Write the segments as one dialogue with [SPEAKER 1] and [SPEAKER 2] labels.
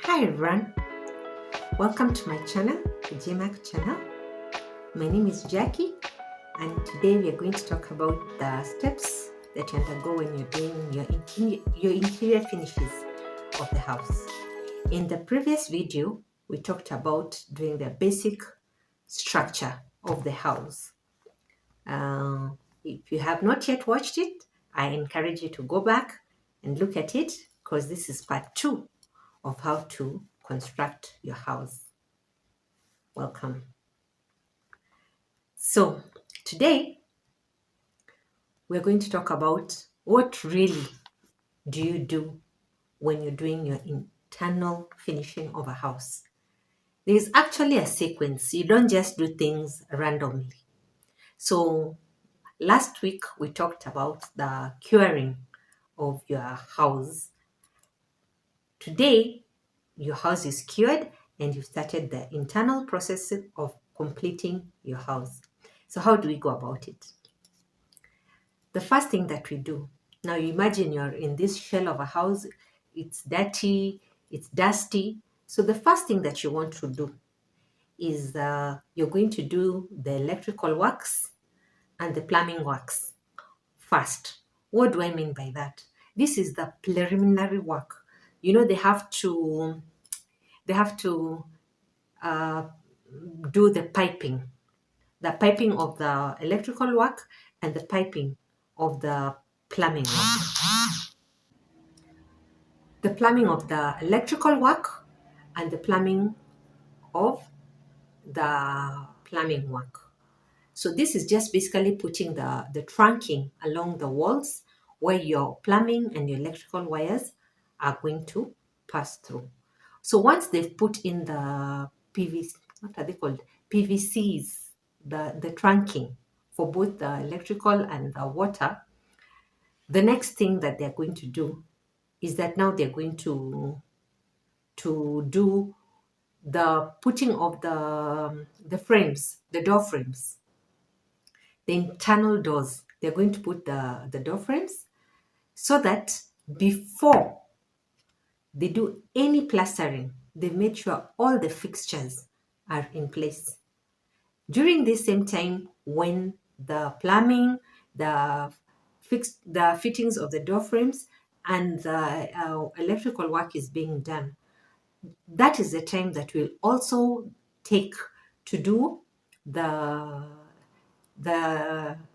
[SPEAKER 1] Hi everyone, welcome to my channel, the JMac channel. My name is Jackie and today we are going to talk about the steps that you undergo when you're doing your interior finishes of the house. In the previous video, we talked about doing the basic structure of the house. If you have not yet watched it, I encourage you to go back and look at it because this is part 2 of how to construct your house. Welcome. So today we're going to talk about what really do you do when you're doing your internal finishing of a house. There is actually a sequence. You don't just do things randomly. So last week we talked about the curing of your house. Today your house is cured and you've started the internal process of completing your house. So how do we go about it? The first thing that we do, now you imagine you're in this shell of a house, it's dirty, it's dusty. So the first thing that you want to do is you're going to do the electrical works and the plumbing works first. What do I mean by that? This is the preliminary work. You know, they have to uh, do the piping of the electrical work and the piping of the plumbing work. The plumbing of the electrical work and the plumbing of the plumbing work. So this is just basically putting the trunking along the walls where your plumbing and your electrical wires are going to pass through. So once they've put in the PVC, what are they called? PVCs, the trunking for both the electrical and the water, the next thing that they're going to do is that now they're going to do the putting of the frames, the door frames, the internal doors. They're going to put the door frames so that before they do any plastering, they make sure all the fixtures are in place. During this same time, when the plumbing, the the fittings of the door frames, and the electrical work is being done, that is the time that we'll also take to do the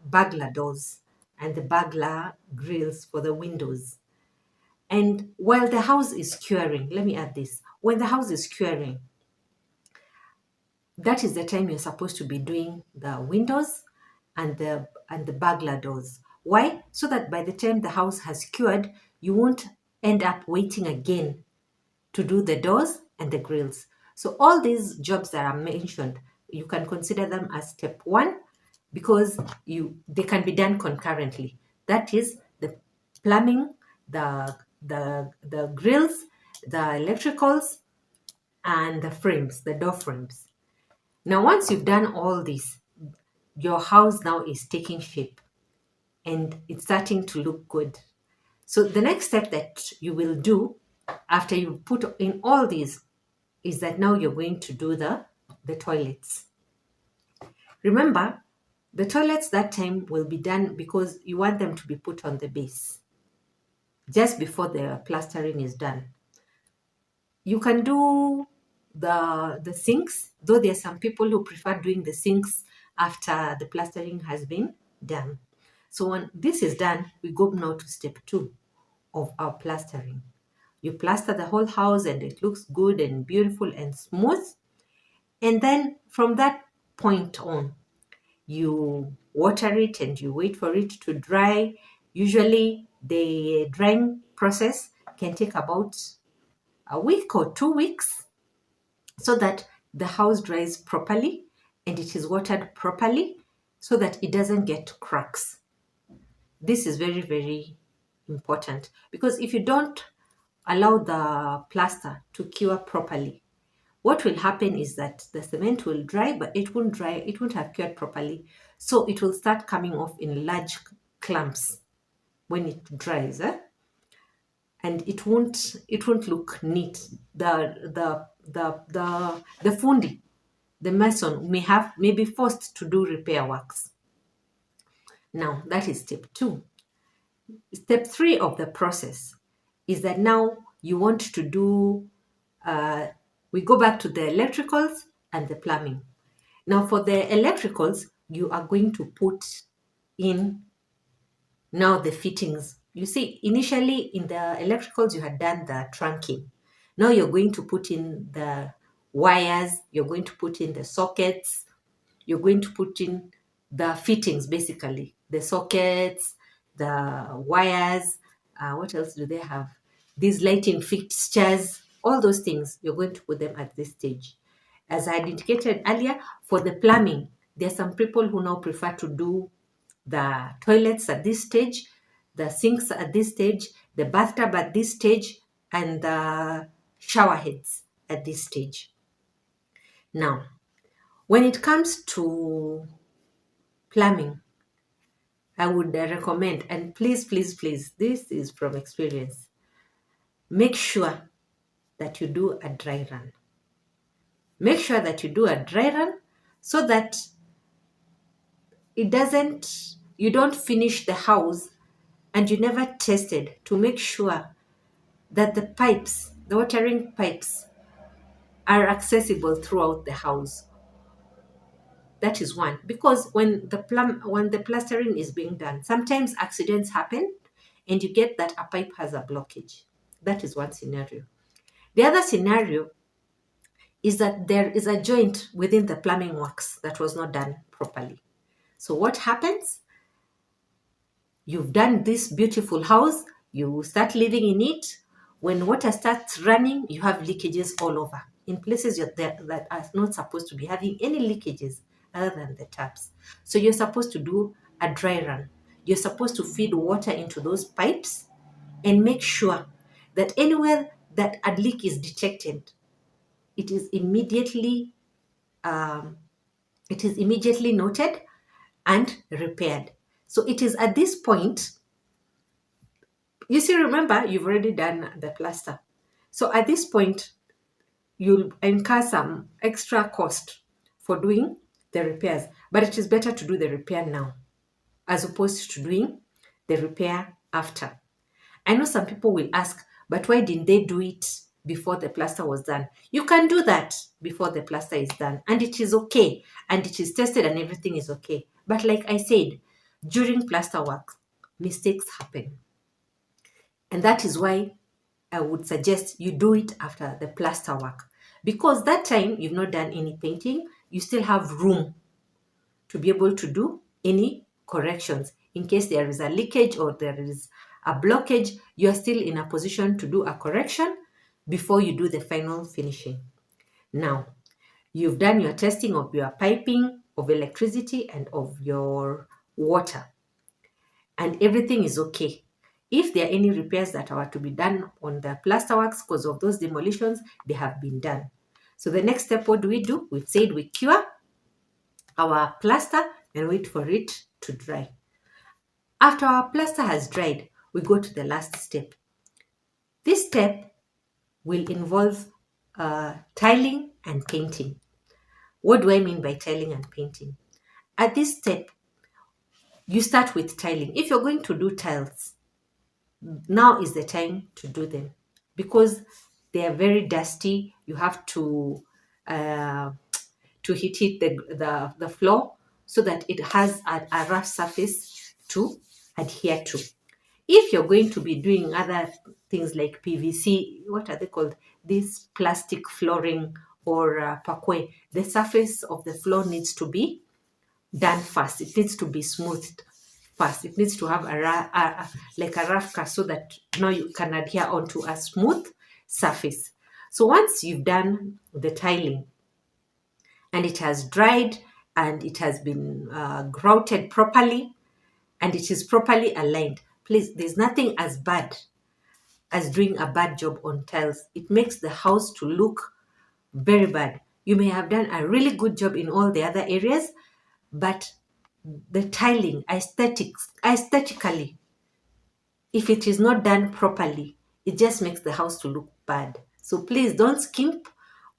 [SPEAKER 1] burglar doors and the burglar grills for the windows. And while the house is curing, let me add this, when the house is curing, that is the time you're supposed to be doing the windows and the burglar doors. Why? So that by the time the house has cured, you won't end up waiting again to do the doors and the grills. So all these jobs that are mentioned, you can consider them as step 1 because they can be done concurrently. That is the plumbing, the grills, the electricals, and the frames, the door frames. Now once you've done all this, your house now is taking shape and it's starting to look good. So the next step that you will do after you put in all these is that now you're going to do the toilets. Remember, the toilets that time will be done because you want them to be put on the base just before the plastering is done. You can do the sinks, though there are some people who prefer doing the sinks after the plastering has been done. So when this is done, we go now to step 2 of our plastering. You plaster the whole house and it looks good and beautiful and smooth. And then from that point on, you water it and you wait for it to dry. Usually the drying process can take about a week or 2 weeks so that the house dries properly and it is watered properly so that it doesn't get cracks. This is very, very important because if you don't allow the plaster to cure properly, what will happen is that the cement will dry, but it won't dry, it won't have cured properly. So it will start coming off in large clumps when it dries. and it won't look neat. The fundi, the mason, may have may be forced to do repair works. Now that is step 2. Step 3 of the process is that now you want to do, we go back to the electricals and the plumbing. Now for the electricals, you are going to put in now the fittings. You see, initially in the electricals, you had done the trunking. Now you're going to put in the wires, you're going to put in the sockets, you're going to put in the fittings, basically the sockets, the wires. What else do they have? These lighting fixtures, all those things, you're going to put them at this stage. As I had indicated earlier, for the plumbing, there are some people who now prefer to do the toilets at this stage, the sinks at this stage, the bathtub at this stage, and the shower heads at this stage. Now, when it comes to plumbing, I would recommend, and please, please, please, this is from experience, make sure that you do a dry run. Make sure that you do a dry run so that you don't finish the house and you never tested to make sure that the pipes, the watering pipes, are accessible throughout the house. That is one. Because when the plastering is being done, sometimes accidents happen and you get that a pipe has a blockage. That is one scenario. The other scenario is that there is a joint within the plumbing works that was not done properly. So what happens? You've done this beautiful house, you start living in it. When water starts running, you have leakages all over in places that are not supposed to be having any leakages other than the taps. So you're supposed to do a dry run. You're supposed to feed water into those pipes and make sure that anywhere that a leak is detected, it is immediately um, noted and repaired. So it is at this point, you see, remember, you've already done the plaster. So at this point, you'll incur some extra cost for doing the repairs. But it is better to do the repair now as opposed to doing the repair after. I know some people will ask, but why didn't they do it before the plaster was done? You can do that before the plaster is done, and it is okay, and it is tested, and everything is okay. But like I said, during plaster work, mistakes happen. And that is why I would suggest you do it after the plaster work. Because that time you've not done any painting, you still have room to be able to do any corrections. In case there is a leakage or there is a blockage, you are still in a position to do a correction before you do the final finishing. Now, you've done your testing of your piping, of electricity, and of your water, and everything is okay. If there are any repairs that are to be done on the plasterworks because of those demolitions, they have been done. So the next step, what do? We've said we cure our plaster and wait for it to dry. After our plaster has dried, we go to the last step. This step will involve tiling and painting. What do I mean by tiling and painting? At this step, you start with tiling. If you're going to do tiles, now is the time to do them because they are very dusty. You have to heat the floor so that it has a rough surface to adhere to. If you're going to be doing other things like PVC, what are they called? This plastic flooring or parquet, the surface of the floor needs to be done fast. It needs to be smoothed fast. It needs to have like a rough cut so that now you can adhere onto a smooth surface. So once you've done the tiling and it has dried and it has been grouted properly and it is properly aligned, please, there's nothing as bad as doing a bad job on tiles. It makes the house to look very bad. You may have done a really good job in all the other areas, but the tiling aesthetically, if it is not done properly, It just makes the house to look bad. So please don't skimp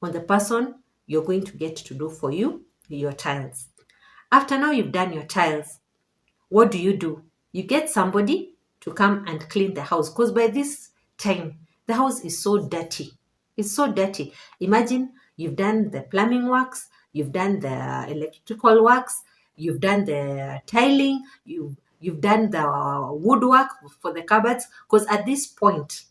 [SPEAKER 1] on the person you're going to get to do for you your tiles. After now you've done your tiles, what do? You get somebody to come and clean the house, because by this time the house is so dirty. It's so dirty. Imagine you've done the plumbing works, you've done the electrical works, you've done the tiling, you've done the woodwork for the cupboards, because at this point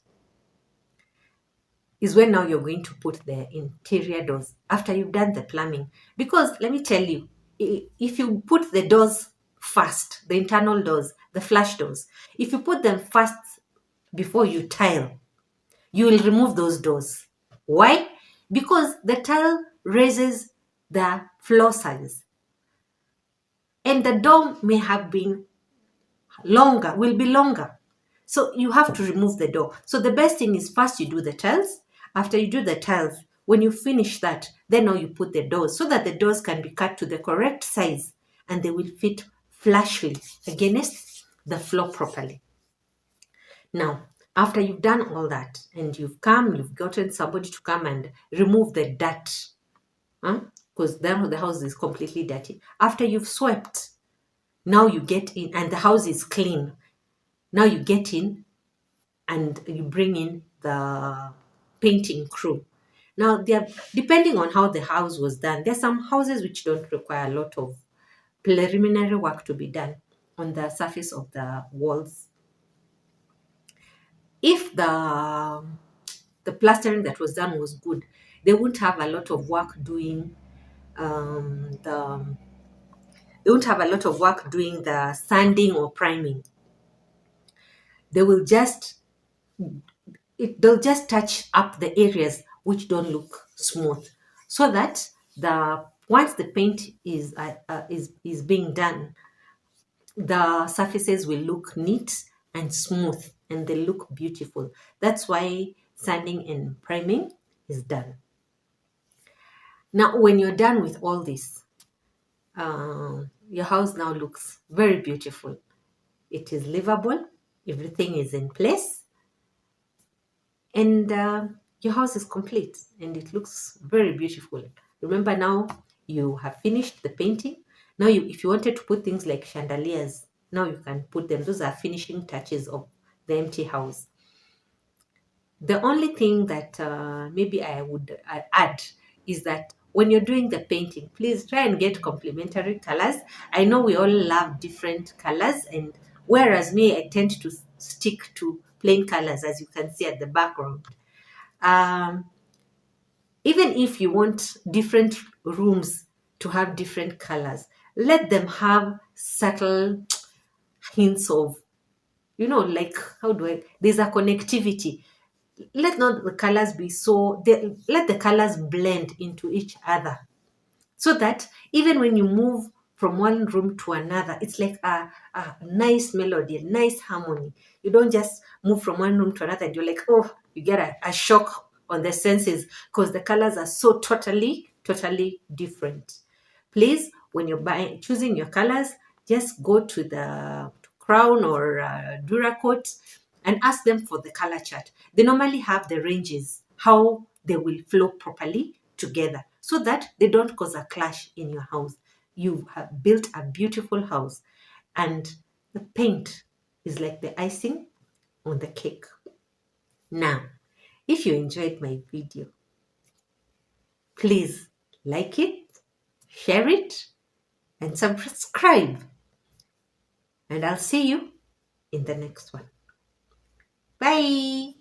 [SPEAKER 1] is when now you're going to put the interior doors after you've done the plumbing. Because let me tell you, if you put the doors first, the internal doors, the flash doors, if you put them first before you tile, you will remove those doors. Why? Because the tile raises the floor size, and the door may have been longer, will be longer. So you have to remove the door. So the best thing is first you do the tiles. After you do the tiles, when you finish that, then now you put the doors so that the doors can be cut to the correct size and they will fit flushly against the floor properly. Now, after you've done all that and you've gotten somebody to come and remove the dirt, because then the house is completely dirty. After you've swept, now you get in and the house is clean. Now you get in and you bring in the painting crew. Now, depending on how the house was done, there's some houses which don't require a lot of preliminary work to be done on the surface of the walls. If the plastering that was done was good, they wouldn't have a lot of work doing the sanding or priming. They will just they'll just touch up the areas which don't look smooth, so that the once the paint is being done, the surfaces will look neat and smooth and they look beautiful. That's why sanding and priming is done. Now when you're done with all this, your house now looks very beautiful. It is livable, everything is in place, and your house is complete and it looks very beautiful. Remember, now you have finished the painting. Now if you wanted to put things like chandeliers, now you can put them. Those are finishing touches of the empty house. The only thing that maybe I would add is that when you're doing the painting, please try and get complementary colors. I know we all love different colors, and whereas me, I tend to stick to plain colors, as you can see at the background. Um, Even if you want different rooms to have different colors, let them have subtle hints of, like, there's a connectivity. Let not the colors be let the colors blend into each other, so that even when you move from one room to another, it's like a nice melody, a nice harmony. You don't just move from one room to another and you're like, oh, you get a shock on the senses, because the colors are so totally different. Please, when you're choosing your colors, just go to the Crown or Duracoat and ask them for the color chart. They normally have the ranges, how they will flow properly together, so that they don't cause a clash in your house. You have built a beautiful house, and the paint is like the icing on the cake. Now, if you enjoyed my video, please like it, share it, and subscribe. And I'll see you in the next one. Bye.